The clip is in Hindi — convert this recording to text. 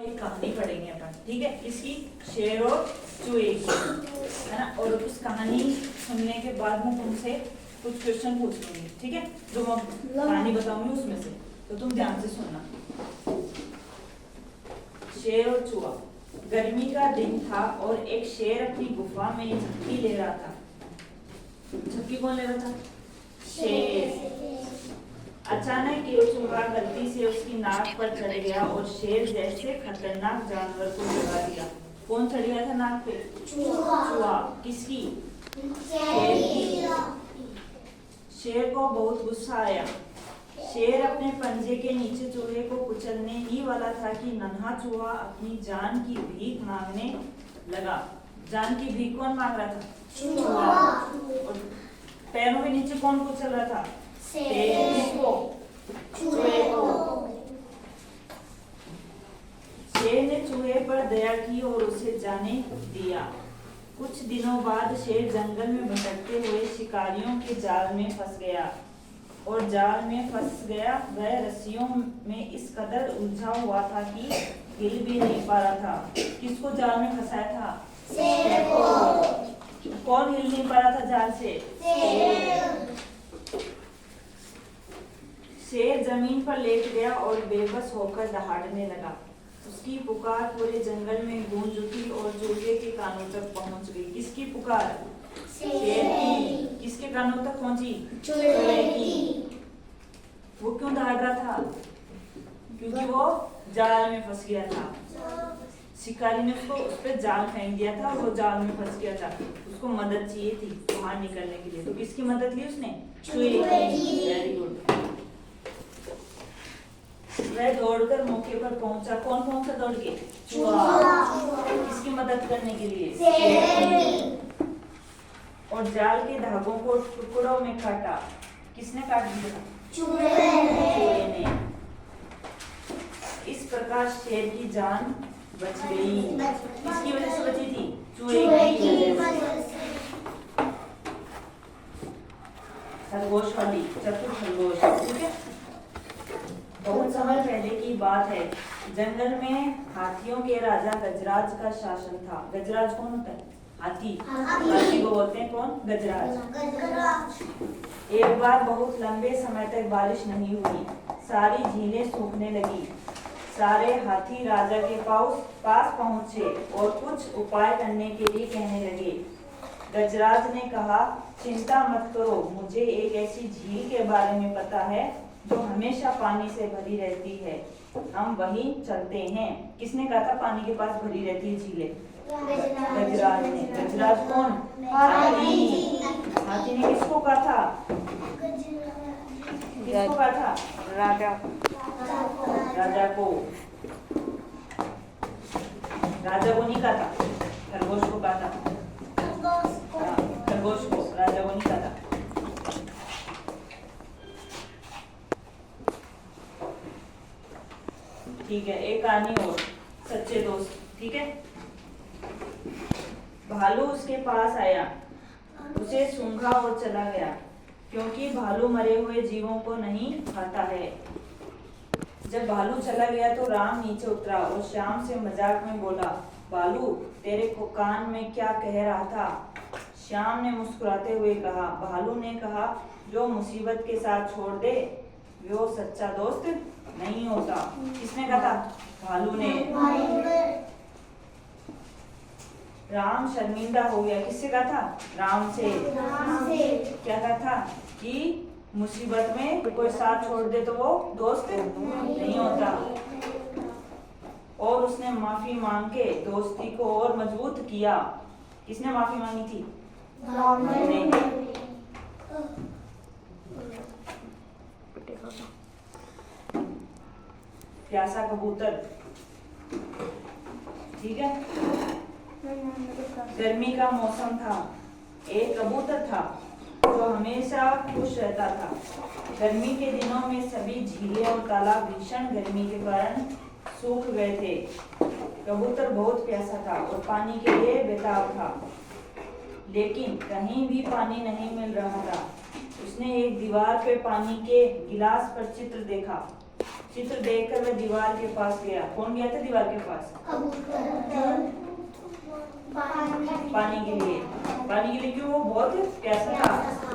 एक कहानी पढ़ेंगे अपन, ठीक है। इसकी शेर और चूहे की, है ना। और उस कहानी सुनने के बाद मैं तुमसे कुछ क्वेश्चन पूछ लूंगी, ठीक है। जो मैं कहानी बताऊंगी उसमें से, तो तुम ध्यान से सुनना। शेर और चूहा। गर्मी का दिन था और एक शेर अपनी गुफा में झपकी ले रहा था। झपकी कौन ले रहा था? शेर। अचानक एक चूहा गलती से उसकी नाक पर चढ़ गया और शेर जैसे खतरनाक जानवर को जगा दिया। कौन चढ़ गया था नाक पे? चूहा। किसकी? शेर की। शेर को बहुत गुस्सा आया। शेर अपने पंजे के नीचे चूहे को कुचलने ही वाला था कि नन्हा चूहा अपनी जान की भीख मांगने लगा। जान की भीख कौन मांग रहा था? चूहा। और पैरों के नीचे कौन कुचल रहा था? चूहे को। शेर ने चूहे पर दया की और उसे जाने दिया। कुछ दिनों बाद शेर जंगल में भटकते हुए शिकारियों के जाल में फंस गया और जाल में फंस गया वह रस्सियों में इस कदर उलझा हुआ था कि हिल भी नहीं पा रहा था। किसको जाल में फंसाया था? शेर को। कौन हिल नहीं पा रहा था जाल से? शेर जमीन पर लेट गया और बेबस होकर दहाड़ने लगा। उसकी पुकार पूरे जंगल में गूंज उठी और चूहे के कानों तक पहुंच गई। किसकी पुकार? शेर की। किसके कानों तक पहुंची? चूहे की। वो क्यों दहाड़ रहा था? क्योंकि वो जाल में फंस गया था। शिकारी ने उसको उस पर जाल फेंक दिया था और वो जाल में फंस गया था। उसको मदद चाहिए थी बाहर निकलने के लिए, तो किसकी मदद ली उसने? चूहे की। Very good. वह दौड़कर मौके पर पहुंचा। कौन पहुंचा दौड़ के? चूहा। किसकी मदद करने के लिए? शेर। और जाल के धागों को टुकड़ों में काटा। किसने काट दिया? चूहे ने। इस प्रकार शेर की जान बच गई। किसकी वजह से बची थी? चूहे की वजह से। खरगोश वाली, चतुर खरगोश, ठीक है। बहुत समय पहले की बात है। जंगल में हाथियों के राजा गजराज का शासन था। गजराज कौन होता है? हाथी। हाथी को बोलते हैं कौन? गजराज। एक बार बहुत लंबे समय तक बारिश नहीं हुई। सारी झीलें सूखने लगी। सारे हाथी राजा के पास पहुंचे और कुछ उपाय करने के लिए कहने लगे। गजराज ने कहा, चिंता मत करो, मुझे एक ऐसी झील के बारे में पता है जो हमेशा पानी से भरी रहती है। हम वहीं चलते हैं। किसने कहा था पानी के पास भरी रहती है झीलें? गजराज ने। गजराज कौन? हाथी। हाथी ने किसको कहा था? किसको कहा था? राजा को। राजा को नहीं कहा था, खरगोश को कहा था। खरगोश को, राजा को नहीं कहा था। ठीक है, एक कहानी और, सच्चे दोस्त, ठीक है। भालू उसके पास आया, उसे सूंघा और चला गया, क्योंकि भालू मरे हुए जीवों को नहीं खाता है। जब भालू चला गया तो राम नीचे उतरा और श्याम से मजाक में बोला, भालू तेरे को कान में क्या कह रहा था? श्याम ने मुस्कुराते हुए कहा, भालू ने कहा, जो मुसीबत के साथ छोड़ दे वो सच्चा दोस्त नहीं होता। किसने कहा था? भालू ने। राम शर्मिंदा हो गया। किससे कहा था? राम से। क्या कहा था? कि मुसीबत में कोई साथ छोड़ दे तो वो दोस्त नहीं होता। और उसने माफी मांग के दोस्ती को और मजबूत किया। किसने माफी मांगी थी? राम ने। प्यासा कबूतर, ठीक है। गर्मी का मौसम था। एक कबूतर था जो हमेशा खुश रहता था। गर्मी के दिनों में सभी झीलें और तालाब भीषण गर्मी के कारण सूख गए थे। कबूतर बहुत प्यासा था और पानी के लिए बेताब था, लेकिन कहीं भी पानी नहीं मिल रहा था। उसने एक दीवार पे पानी के गिलास पर चित्र देखा। चित्र देखकर वह दीवार के पास गया। कौन गया था दीवार के पास? पानी के लिए। पानी के लिए क्यों? वो बहुत प्यासा था।